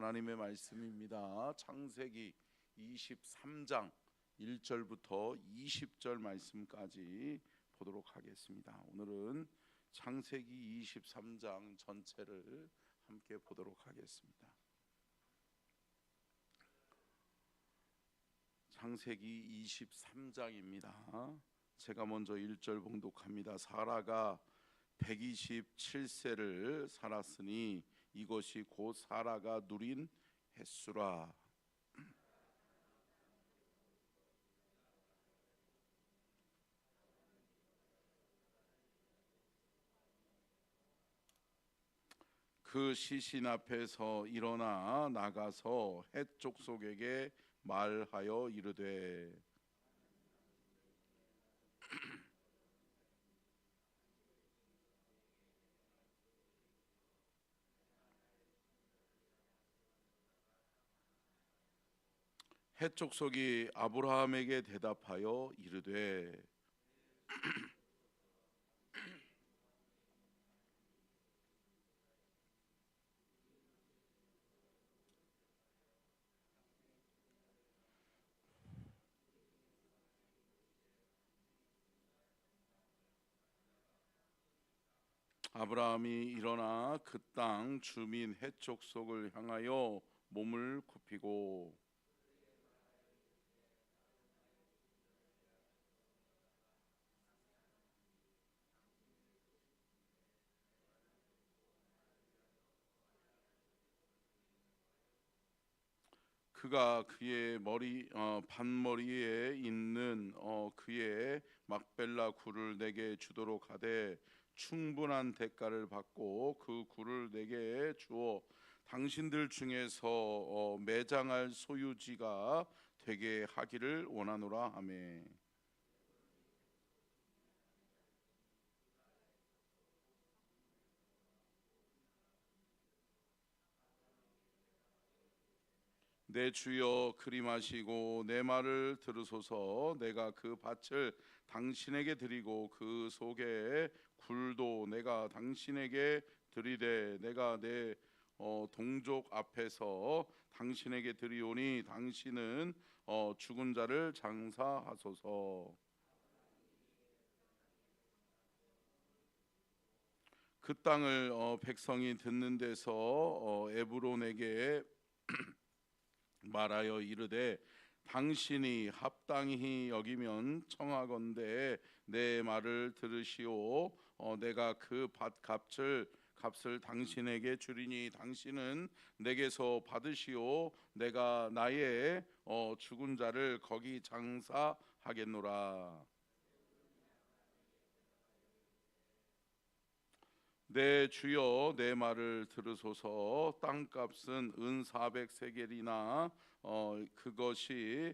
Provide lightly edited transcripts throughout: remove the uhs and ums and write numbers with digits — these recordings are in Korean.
하나님의 말씀입니다. 창세기 23장 1절부터 20절 말씀까지 보도록 하겠습니다. 오늘은 창세기 23장 전체를 함께 보도록 하겠습니다. 창세기 23장입니다. 제가 먼저 1절 봉독합니다. 사라가 127세를 살았으니 이것이 곧 사라가 누린 횟수라. 그 시신 앞에서 일어나 나가서 헷 족속에게 말하여 이르되 헷 족속이 아브라함에게 대답하여 이르되 아브라함이 일어나 그 땅 주민 헷 족속을 향하여 몸을 굽히고 그가 그의 반머리에 있는 그의 막벨라 굴을 내게 주도록 하되 충분한 대가를 받고 그 굴을 내게 주어 당신들 중에서 매장할 소유지가 되게 하기를 원하노라 하매 내 주여 그리 마시고 내 말을 들으소서. 내가 그 밭을 당신에게 드리고 그 속에 굴도 내가 당신에게 드리되 내가 내 동족 앞에서 당신에게 드리오니 당신은 죽은 자를 장사하소서. 그 땅을 백성이 듣는 데서 에브론에게 말하여 이르되 당신이 합당히 여기면 청하건대 내 말을 들으시오. 내가 그 밭값을 당신에게 주리니 당신은 내게서 받으시오. 내가 나의 죽은 자를 거기 장사하겠노라. 내 주여 내 말을 들으소서. 땅값은 은 400세겔이나 그것이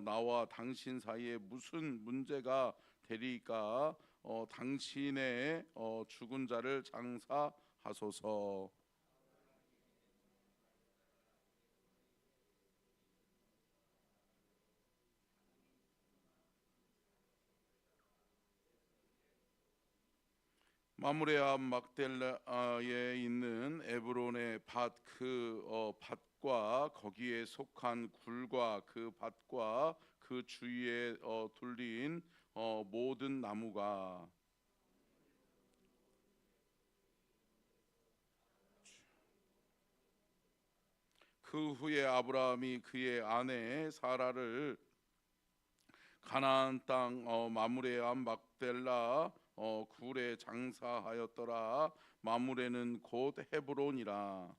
나와 당신 사이에 무슨 문제가 되리까? 당신의 죽은 자를 장사하소서. 마므레 앞 막델라에 있는 에브론의 밭 그 밭과 거기에 속한 굴과 그 밭과 그 주위에 둘린 모든 나무가 그 후에 아브라함이 그의 아내 사라를 가나안 땅 마므레 앞 막델라 굴에 장사하였더라. 마므레는 곧 헤브론이라.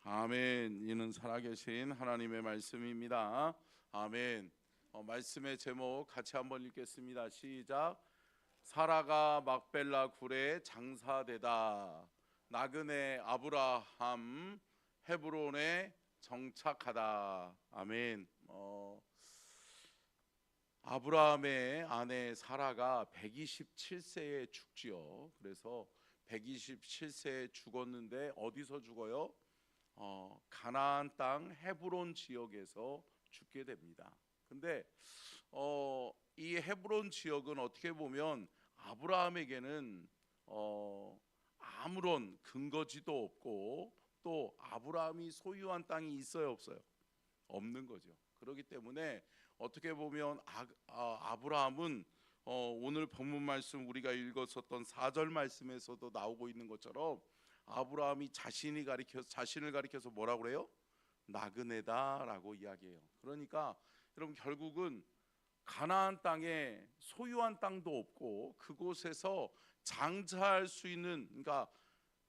아멘. 이는 살아계신 하나님의 말씀입니다. 아멘. 말씀의 제목 같이 한번 읽겠습니다. 시작. 사라가 막벨라 굴에 장사되다. 나그네 아브라함 헤브론에 정착하다. 아멘. 아브라함의 아내 사라가 127세에 죽지요. 그래서 127세에 죽었는데 어디서 죽어요? 가나안 땅 헤브론 지역에서 죽게 됩니다. 근데 이 헤브론 지역은 어떻게 보면 아브라함에게는 아무런 근거지도 없고 또 아브라함이 소유한 땅이 있어요, 없어요? 없는 거죠. 그렇기 때문에 어떻게 보면 아브라함은 오늘 본문 말씀 우리가 읽었었던 4절 말씀에서도 나오고 있는 것처럼 아브라함이 자신을 가리켜서 뭐라고 그래요? 나그네다라고 이야기해요. 그러니까 여러분 결국은 가나안 땅에 소유한 땅도 없고 그곳에서 장사할 수 있는, 그러니까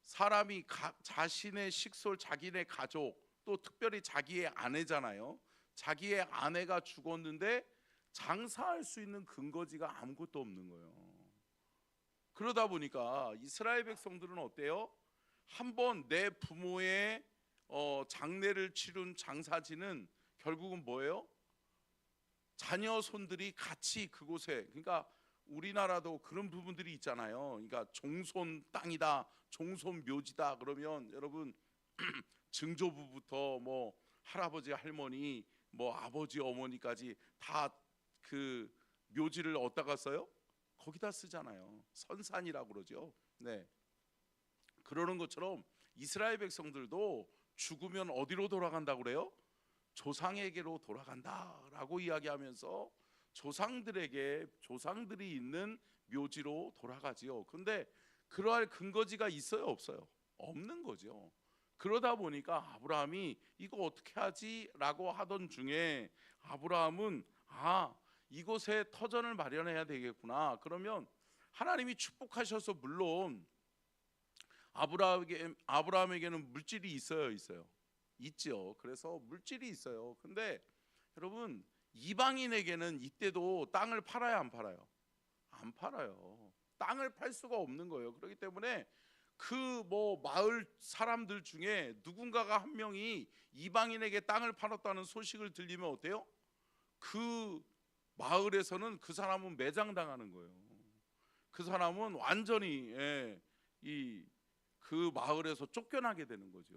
사람이 자신의 식솔, 자기네 가족, 또 특별히 자기의 아내잖아요. 자기의 아내가 죽었는데 장사할 수 있는 근거지가 아무것도 없는 거예요. 그러다 보니까 이스라엘 백성들은 어때요? 한번 내 부모의 장례를 치룬 장사지는 결국은 뭐예요? 자녀 손들이 같이 그곳에, 그러니까 우리나라도 그런 부분들이 있잖아요. 그러니까 종손 땅이다, 종손 묘지다 그러면 여러분 증조부부터 뭐 할아버지 할머니 뭐 아버지 어머니까지 다 그 묘지를 어디다가 써요? 거기다 쓰잖아요. 선산이라고 그러죠. 네, 그러는 것처럼 이스라엘 백성들도 죽으면 어디로 돌아간다고 그래요? 조상에게로 돌아간다라고 이야기하면서 조상들이 있는 묘지로 돌아가지요. 근데 그러할 근거지가 있어요, 없어요? 없는 거죠. 그러다 보니까 아브라함이 이거 어떻게 하지라고 하던 중에 아브라함은 이곳에 터전을 마련해야 되겠구나. 그러면 하나님이 축복하셔서 물론 아브라함에게는 물질이 있어요, 있죠. 그래서 물질이 있어요. 근데 여러분 이방인에게는 이때도 땅을 팔아야 안 팔아요? 안 팔아요. 땅을 팔 수가 없는 거예요. 그렇기 때문에 그 뭐 마을 사람들 중에 누군가가 한 명이 이방인에게 땅을 팔았다는 소식을 들리면 어때요? 그 마을에서는 그 사람은 매장당하는 거예요. 그 사람은 완전히 그 마을에서 쫓겨나게 되는 거죠.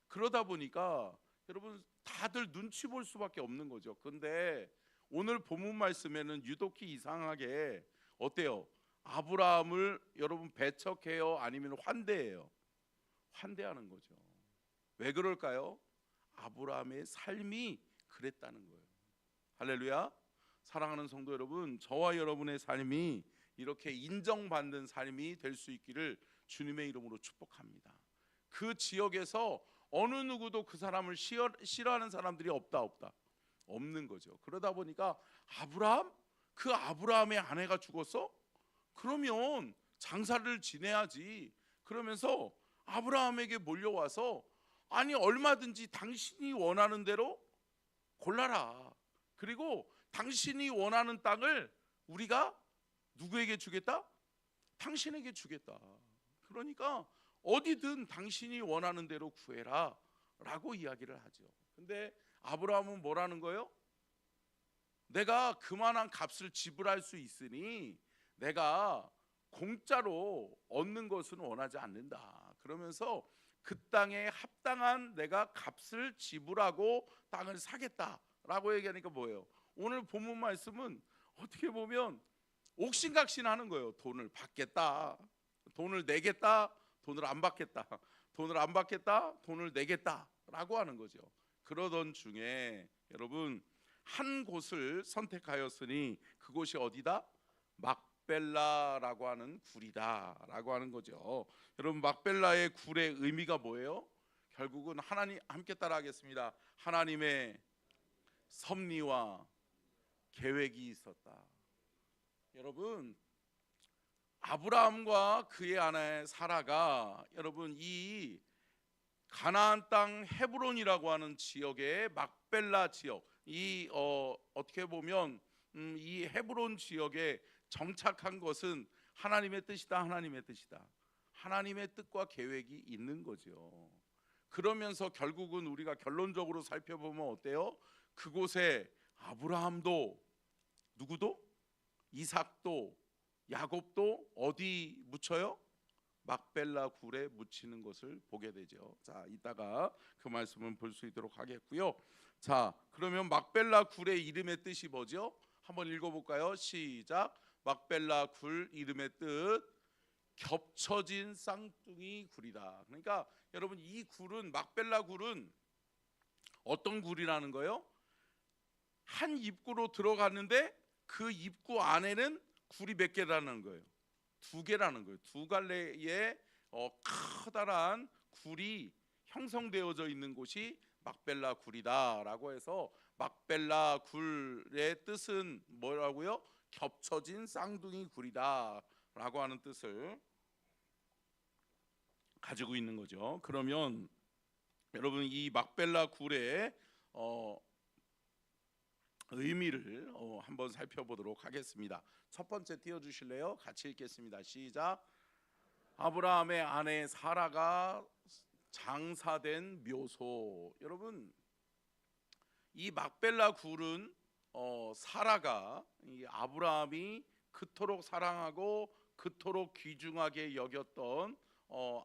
그러다 보니까 여러분 다들 눈치 볼 수밖에 없는 거죠. 근데 오늘 본문 말씀에는 유독히 이상하게 어때요? 아브라함을 여러분 배척해요? 아니면 환대해요? 환대하는 거죠. 왜 그럴까요? 아브라함의 삶이 그랬다는 거예요. 할렐루야. 사랑하는 성도 여러분, 저와 여러분의 삶이 이렇게 인정받는 삶이 될 수 있기를 주님의 이름으로 축복합니다. 그 지역에서 어느 누구도 그 사람을 싫어하는 사람들이 없는 거죠. 그러다 보니까 그 아브라함의 아내가 죽었어? 그러면 장사를 지내야지. 그러면서 아브라함에게 몰려와서 아니 얼마든지 당신이 원하는 대로 골라라. 그리고 당신이 원하는 땅을 우리가 누구에게 주겠다? 당신에게 주겠다. 그러니까 어디든 당신이 원하는 대로 구해라 라고 이야기를 하죠. 근데 아브라함은 뭐라는 거예요? 내가 그만한 값을 지불할 수 있으니 내가 공짜로 얻는 것은 원하지 않는다. 그러면서 그 땅에 합당한 내가 값을 지불하고 땅을 사겠다라고 얘기하니까 뭐예요? 오늘 본문 말씀은 어떻게 보면 옥신각신하는 거예요. 돈을 받겠다, 돈을 내겠다, 돈을 안 받겠다, 돈을 안 받겠다, 돈을 내겠다라고 하는 거죠. 그러던 중에 여러분 한 곳을 선택하였으니 그곳이 어디다? 막벨라라고 하는 굴이다라고 하는 거죠. 여러분 막벨라의 굴의 의미가 뭐예요? 결국은 하나님, 함께 따라하겠습니다. 하나님의 섭리와 계획이 있었다. 여러분 아브라함과 그의 아내 사라가 여러분 이 가나안 땅 헤브론이라고 하는 지역의 막벨라 지역, 어떻게 보면 이 헤브론 지역에 정착한 것은 하나님의 뜻이다. 하나님의 뜻과 계획이 있는 거죠. 그러면서 결국은 우리가 결론적으로 살펴보면 어때요? 그곳에 아브라함도 누구도? 이삭도 야곱도 어디 묻혀요? 막벨라 굴에 묻히는 것을 보게 되죠. 자, 이따가 그 말씀은 볼 수 있도록 하겠고요. 자, 그러면 막벨라 굴의 이름의 뜻이 뭐죠? 한번 읽어볼까요? 시작. 막벨라 굴 이름의 뜻 겹쳐진 쌍둥이 굴이다. 그러니까 여러분 이 굴은 막벨라 굴은 어떤 굴이라는 거예요? 한 입구로 들어갔는데 그 입구 안에는 굴이 몇 개라는 거예요? 두 개라는 거예요. 두 갈래의 커다란 굴이 형성되어져 있는 곳이 막벨라 굴이다라고 해서 막벨라 굴의 뜻은 뭐라고요? 겹쳐진 쌍둥이 굴이다라고 하는 뜻을 가지고 있는 거죠. 그러면 여러분 이 막벨라 굴의 의미를 한번 살펴보도록 하겠습니다. 첫 번째 띄워주실래요? 같이 읽겠습니다. 시작. 아브라함의 아내 사라가 장사된 묘소. 여러분 이 막벨라 굴은 사라가 이 아브라함이 그토록 사랑하고 그토록 귀중하게 여겼던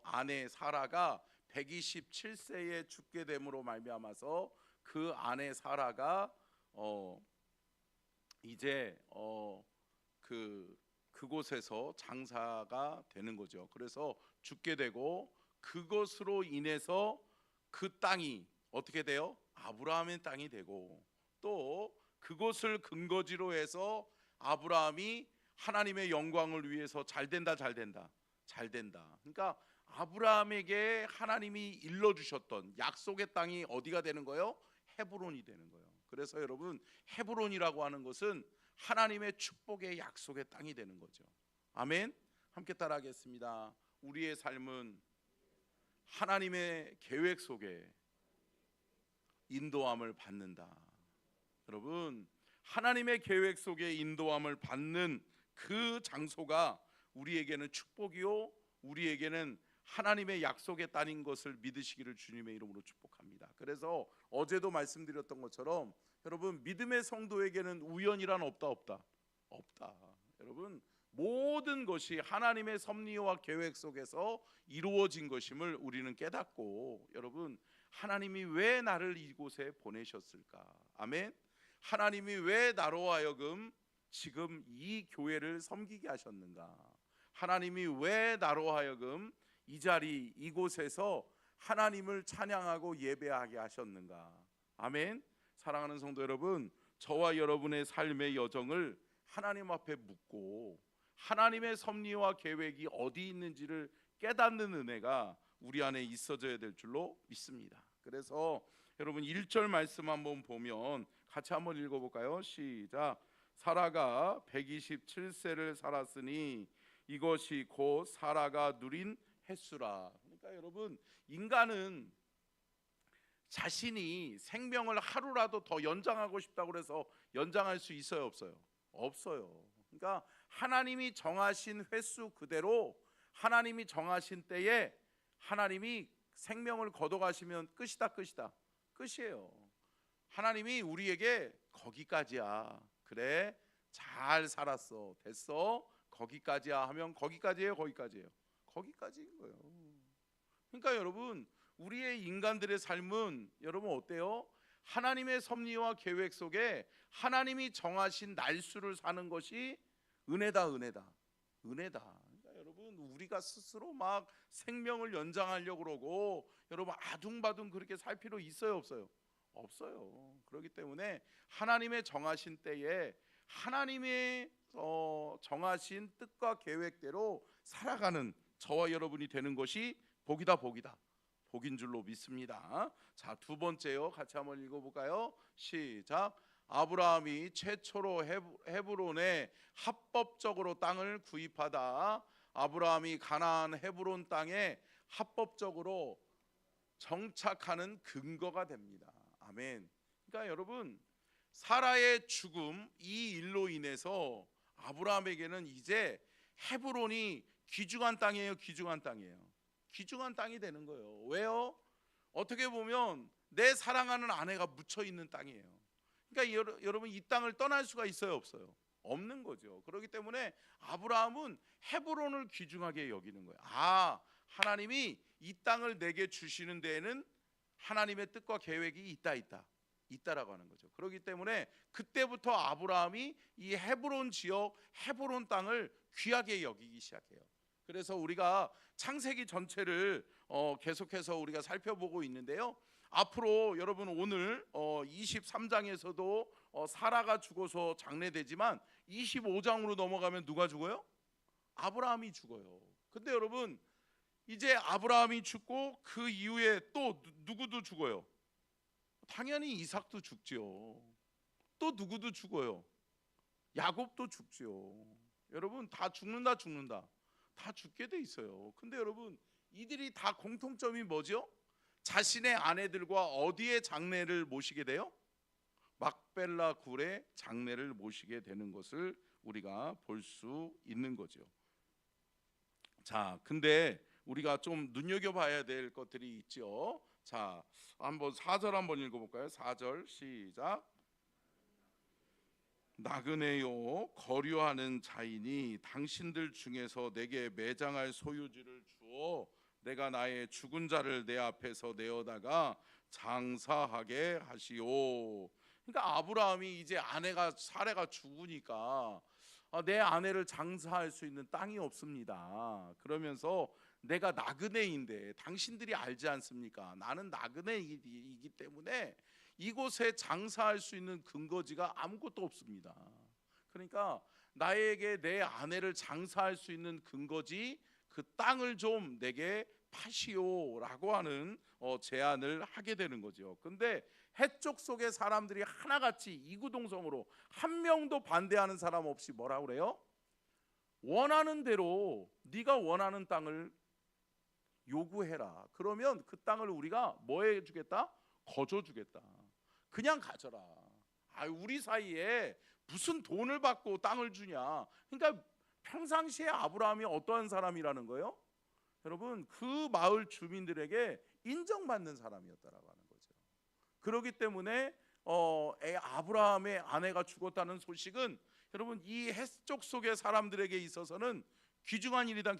아내 사라가 127세에 죽게 됨으로 말미암아서 그 아내 사라가 이제 그곳에서 장사가 되는 거죠. 그래서 죽게 되고 그것으로 인해서 그 땅이 어떻게 돼요? 아브라함의 땅이 되고 또 그것을 근거지로 해서 아브라함이 하나님의 영광을 위해서 잘된다. 그러니까 아브라함에게 하나님이 일러주셨던 약속의 땅이 어디가 되는 거예요? 헤브론이 되는 거예요. 그래서 여러분 헤브론이라고 하는 것은 하나님의 축복의 약속의 땅이 되는 거죠. 아멘. 함께 따라하겠습니다. 우리의 삶은 하나님의 계획 속에 인도함을 받는다. 여러분 하나님의 계획 속에 인도함을 받는 그 장소가 우리에게는 축복이요 우리에게는 하나님의 약속의 땅인 것을 믿으시기를 주님의 이름으로 축복합니다. 그래서 어제도 말씀드렸던 것처럼 여러분 믿음의 성도에게는 우연이란 없다. 여러분 모든 것이 하나님의 섭리와 계획 속에서 이루어진 것임을 우리는 깨닫고 여러분 하나님이 왜 나를 이곳에 보내셨을까? 아멘. 하나님이 왜 나로 하여금 지금 이 교회를 섬기게 하셨는가? 하나님이 왜 나로 하여금 이 자리 이곳에서 하나님을 찬양하고 예배하게 하셨는가? 아멘. 사랑하는 성도 여러분, 저와 여러분의 삶의 여정을 하나님 앞에 묻고 하나님의 섭리와 계획이 어디 있는지를 깨닫는 은혜가 우리 안에 있어져야 될 줄로 믿습니다. 그래서 여러분 1절 말씀 한번 보면 같이 한번 읽어볼까요? 시작. 사라가 127세를 살았으니 이것이 곧 사라가 누린 횟수라. 그러니까 여러분 인간은 자신이 생명을 하루라도 더 연장하고 싶다고 해서 연장할 수 있어요 없어요? 없어요. 그러니까 하나님이 정하신 횟수 그대로 하나님이 정하신 때에 하나님이 생명을 걷어가시면 끝이에요. 하나님이 우리에게 거기까지야. 그래 잘 살았어 됐어 거기까지야 하면 거기까지인 거예요. 그러니까 여러분 우리의 인간들의 삶은 여러분 어때요? 하나님의 섭리와 계획 속에 하나님이 정하신 날수를 사는 것이 은혜다. 그러니까 여러분 우리가 스스로 막 생명을 연장하려고 그러고 여러분 아둥바둥 그렇게 살 필요 있어요 없어요? 없어요. 그렇기 때문에 하나님의 정하신 때에 하나님의 정하신 뜻과 계획대로 살아가는 저와 여러분이 되는 것이 복인 줄로 믿습니다. 자, 두 번째요. 같이 한번 읽어볼까요? 시작. 아브라함이 최초로 헤브론에 합법적으로 땅을 구입하다 아브라함이 가나안 헤브론 땅에 합법적으로 정착하는 근거가 됩니다. 아멘. 그러니까 여러분 사라의 죽음 이 일로 인해서 아브라함에게는 이제 헤브론이 귀중한 땅이 되는 거예요. 왜요? 어떻게 보면 내 사랑하는 아내가 묻혀 있는 땅이에요. 그러니까 여러분 이 땅을 떠날 수가 있어요 없어요? 없는 거죠. 그렇기 때문에 아브라함은 헤브론을 귀중하게 여기는 거예요. 하나님이 이 땅을 내게 주시는 데에는 하나님의 뜻과 계획이 있다. 있다라고 하는 거죠. 그렇기 때문에 그때부터 아브라함이 이 헤브론 지역, 헤브론 땅을 귀하게 여기기 시작해요. 그래서 우리가 창세기 전체를 계속해서 우리가 살펴보고 있는데요. 앞으로 여러분 오늘 23장에서도 사라가 죽어서 장례되지만 25장으로 넘어가면 누가 죽어요? 아브라함이 죽어요. 근데 여러분 이제 아브라함이 죽고 그 이후에 또 누구도 죽어요? 당연히 이삭도 죽지요. 또 누구도 죽어요? 야곱도 죽지요. 여러분 다 죽는다. 다 죽게 돼 있어요. 근데 여러분 이들이 다 공통점이 뭐죠? 자신의 아내들과 어디에 장례를 모시게 돼요? 막벨라 굴에 장례를 모시게 되는 것을 우리가 볼 수 있는 거죠. 자, 근데 우리가 좀 눈여겨봐야 될 것들이 있죠. 자, 한번 4절 한번 읽어볼까요? 4절 시작. 나그네요 거류하는 자이니 당신들 중에서 내게 매장할 소유지를 주어 내가 나의 죽은 자를 내 앞에서 내어다가 장사하게 하시오. 그러니까 아브라함이 이제 아내가 사레가 죽으니까 내 아내를 장사할 수 있는 땅이 없습니다. 그러면서 내가 나그네인데 당신들이 알지 않습니까? 나는 나그네이기 때문에 이곳에 장사할 수 있는 근거지가 아무것도 없습니다. 그러니까 나에게 내 아내를 장사할 수 있는 근거지 그 땅을 좀 내게 파시오라고 하는 제안을 하게 되는 거죠. 근데 해쪽 속의 사람들이 하나같이 이구동성으로 한 명도 반대하는 사람 없이 뭐라고 그래요? 원하는 대로 네가 원하는 땅을 요구해라. 그러면 그 땅을 우리가 뭐 해주겠다? 거저주겠다. 그냥 가져라. 우리 사이에 무슨 돈을 받고 땅을 주냐. 그러니까 평상시에 아브라함이 어떠한 사람이라는 거예요? 여러분 그 마을 주민들에게 인정받는 사람이었다라고 하는 거죠. 그렇기 때문에 아브라함의 아내가 죽었다는 소식은 여러분 이 해쪽 속의 사람들에게 있어서는 귀중한 일이다.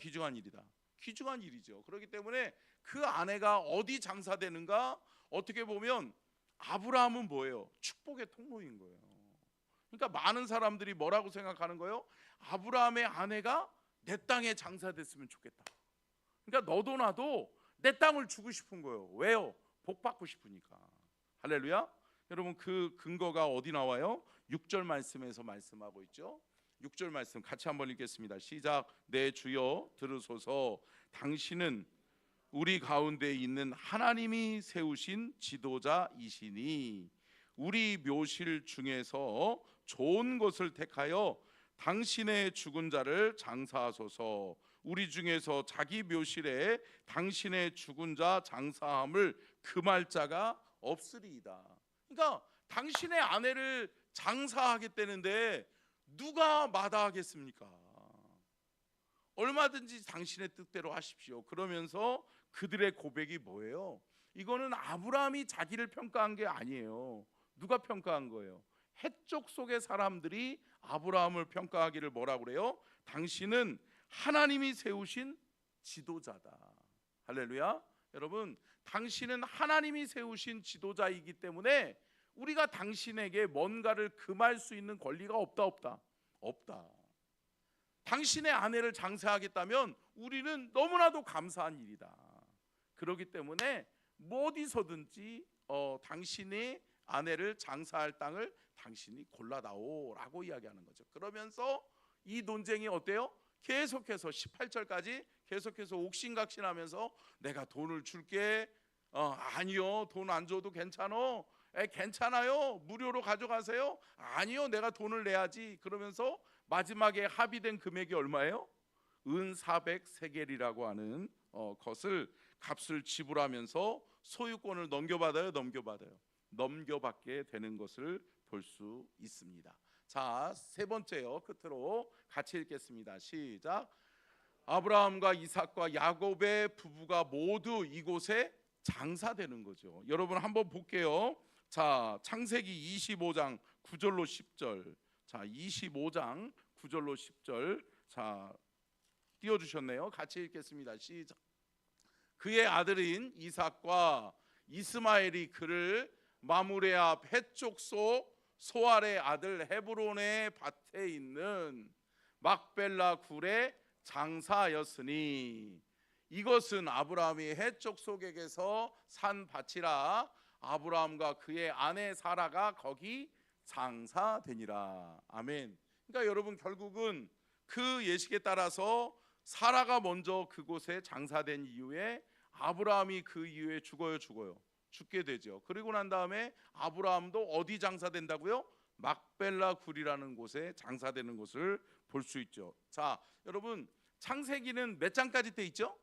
귀중한 일이죠. 그렇기 때문에 그 아내가 어디 장사되는가 어떻게 보면 아브라함은 뭐예요? 축복의 통로인 거예요. 그러니까 많은 사람들이 뭐라고 생각하는 거예요? 아브라함의 아내가 내 땅에 장사됐으면 좋겠다. 그러니까 너도 나도 내 땅을 주고 싶은 거예요. 왜요? 복 받고 싶으니까. 할렐루야. 여러분 그 근거가 어디 나와요? 6절 말씀에서 말씀하고 있죠. 6절 말씀 같이 한번 읽겠습니다. 시작. 내 주여 들으소서. 당신은 우리 가운데 있는 하나님이 세우신 지도자이시니 우리 묘실 중에서 좋은 것을 택하여 당신의 죽은 자를 장사하소서. 우리 중에서 자기 묘실에 당신의 죽은 자 장사함을 금할 자가 없으리이다. 그러니까 당신의 아내를 장사하겠다는데 누가 마다하겠습니까? 얼마든지 당신의 뜻대로 하십시오. 그러면서 그들의 고백이 뭐예요? 이거는 아브라함이 자기를 평가한 게 아니에요. 누가 평가한 거예요? 해쪽 속의 사람들이 아브라함을 평가하기를 뭐라고 그래요? 당신은 하나님이 세우신 지도자다. 할렐루야. 여러분 당신은 하나님이 세우신 지도자이기 때문에 우리가 당신에게 뭔가를 금할 수 있는 권리가 없다. 당신의 아내를 장사하겠다면 우리는 너무나도 감사한 일이다. 그렇기 때문에 어디서든지 당신의 아내를 장사할 땅을 당신이 골라다오라고 이야기하는 거죠. 그러면서 이 논쟁이 어때요? 계속해서 18절까지 계속해서 옥신각신하면서 내가 돈을 줄게. 아니요, 돈 안 줘도 괜찮어. 괜찮아요, 무료로 가져가세요. 아니요, 내가 돈을 내야지. 그러면서 마지막에 합의된 금액이 얼마예요? 은 400세겔이라고 하는 것을 값을 지불하면서 소유권을 넘겨받게 되는 것을 볼 수 있습니다. 자, 세 번째요. 끝으로 같이 읽겠습니다. 시작. 아브라함과 이삭과 야곱의 부부가 모두 이곳에 장사되는 거죠. 여러분 한번 볼게요. 자, 창세기 25장 9절로 10절. 자, 25장 9절로 10절. 자, 띄워주셨네요. 같이 읽겠습니다. 시작. 그의 아들인 이삭과 이스마엘이 그를 마므레 앞 해족소 소알의 아들 헤브론의 밭에 있는 막벨라 굴의 장사였으니 이것은 아브라함이 해족속에게서 산 밭이라 아브라함과 그의 아내 사라가 거기 장사되니라. 아멘. 그러니까 여러분 결국은 그 예식에 따라서 사라가 먼저 그곳에 장사된 이후에 아브라함이 그 이후에 죽게 되죠. 그리고 난 다음에 아브라함도 어디 장사된다고요? 막벨라 굴이라는 곳에 장사되는 것을 볼 수 있죠. 자, 여러분 창세기는 몇 장까지 돼 있죠?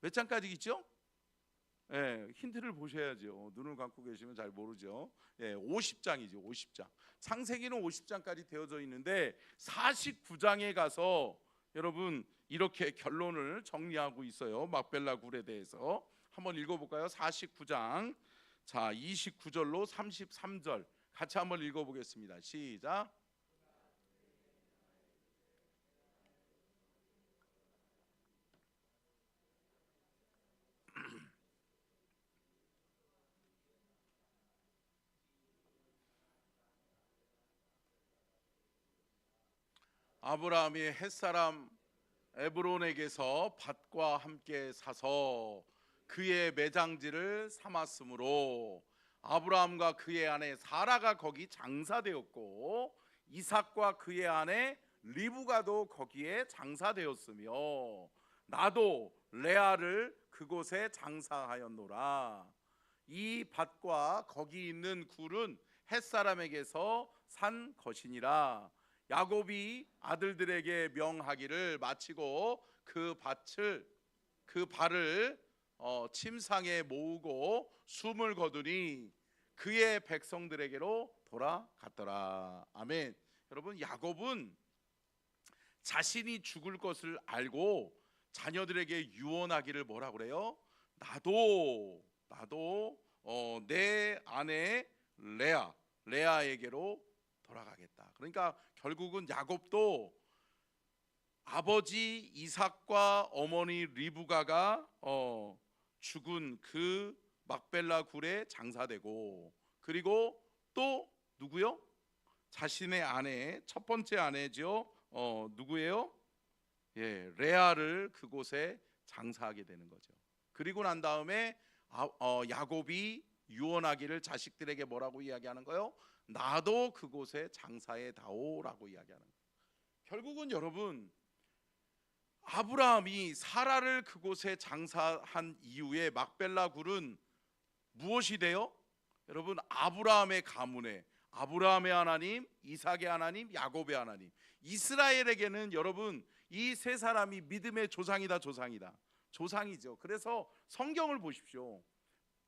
몇 장까지 있죠? 힌트를 보셔야죠. 눈을 감고 계시면 잘 모르죠. 50장이죠. 50장. 창세기는 50장까지 되어져 있는데 49장에 가서 여러분 이렇게 결론을 정리하고 있어요. 막벨라 굴에 대해서 한번 읽어볼까요? 49장 자 29절로 33절 같이 한번 읽어보겠습니다. 시작. 아브라함이 햇사람 에브론에게서 밭과 함께 사서 그의 매장지를 삼았으므로 아브라함과 그의 아내 사라가 거기 장사되었고 이삭과 그의 아내 리브가도 거기에 장사되었으며 나도 레아를 그곳에 장사하였노라. 이 밭과 거기 있는 굴은 햇사람에게서 산 것이니라. 야곱이 아들들에게 명하기를 마치고 그 발을 침상에 모으고 숨을 거두니 그의 백성들에게로 돌아갔더라. 아멘. 여러분 야곱은 자신이 죽을 것을 알고 자녀들에게 유언하기를 뭐라 그래요? 나도 내 아내 레아에게로 돌아가겠다. 그러니까 결국은 야곱도 아버지 이삭과 어머니 리브가가 죽은 그 막벨라 굴에 장사되고 그리고 또 누구요? 자신의 아내 첫 번째 아내죠. 누구예요? 레아를 그곳에 장사하게 되는 거죠. 그리고 난 다음에 야곱이 유언하기를 자식들에게 뭐라고 이야기하는 거요? 나도 그곳에 장사해 다오라고 이야기하는 거예요. 결국은 여러분 아브라함이 사라를 그곳에 장사한 이후에 막벨라 굴은 무엇이 돼요? 여러분 아브라함의 가문에 아브라함의 하나님, 이삭의 하나님, 야곱의 하나님, 이스라엘에게는 여러분 이 세 사람이 믿음의 조상이죠. 그래서 성경을 보십시오.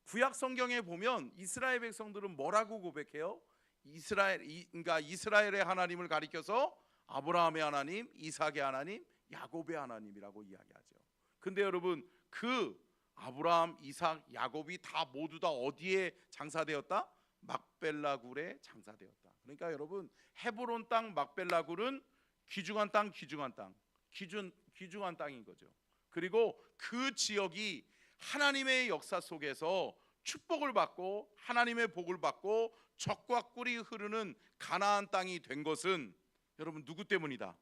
구약 성경에 보면 이스라엘 백성들은 뭐라고 고백해요? 그러니까 이스라엘의 하나님을 가리켜서 아브라함의 하나님, 이삭의 하나님, 야곱의 하나님이라고 이야기하죠. 근데 여러분 그 아브라함, 이삭, 야곱이 모두 다 어디에 장사되었다? 막벨라 굴에 장사되었다. 그러니까 여러분 헤브론 땅 막벨라 굴은 귀중한 땅인 거죠. 그리고 그 지역이 하나님의 역사 속에서 축복을 받고 하나님의 복을 받고 젖과 꿀이 흐르는 가나안 땅이 된 것은 여러분 누구 때문이다?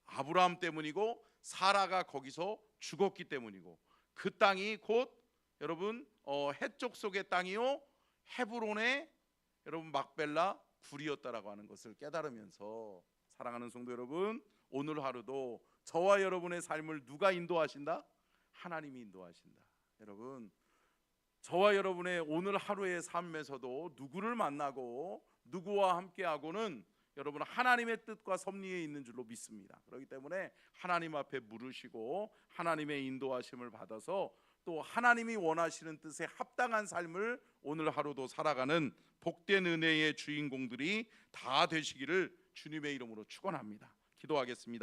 아브라함 때문이고 사라가 거기서 죽었기 때문이고 그 땅이 곧 여러분 해쪽 속의 땅이요 헤브론의 여러분 막벨라 굴이었다라고 하는 것을 깨달으면서 사랑하는 성도 여러분, 오늘 하루도 저와 여러분의 삶을 누가 인도하신다? 하나님이 인도하신다. 여러분 저와 여러분의 오늘 하루의 삶에서도 누구를 만나고 누구와 함께하고는 여러분 하나님의 뜻과 섭리에 있는 줄로 믿습니다. 그렇기 때문에 하나님 앞에 물으시고 하나님의 인도하심을 받아서 또 하나님이 원하시는 뜻에 합당한 삶을 오늘 하루도 살아가는 복된 은혜의 주인공들이 다 되시기를 주님의 이름으로 축원합니다. 기도하겠습니다.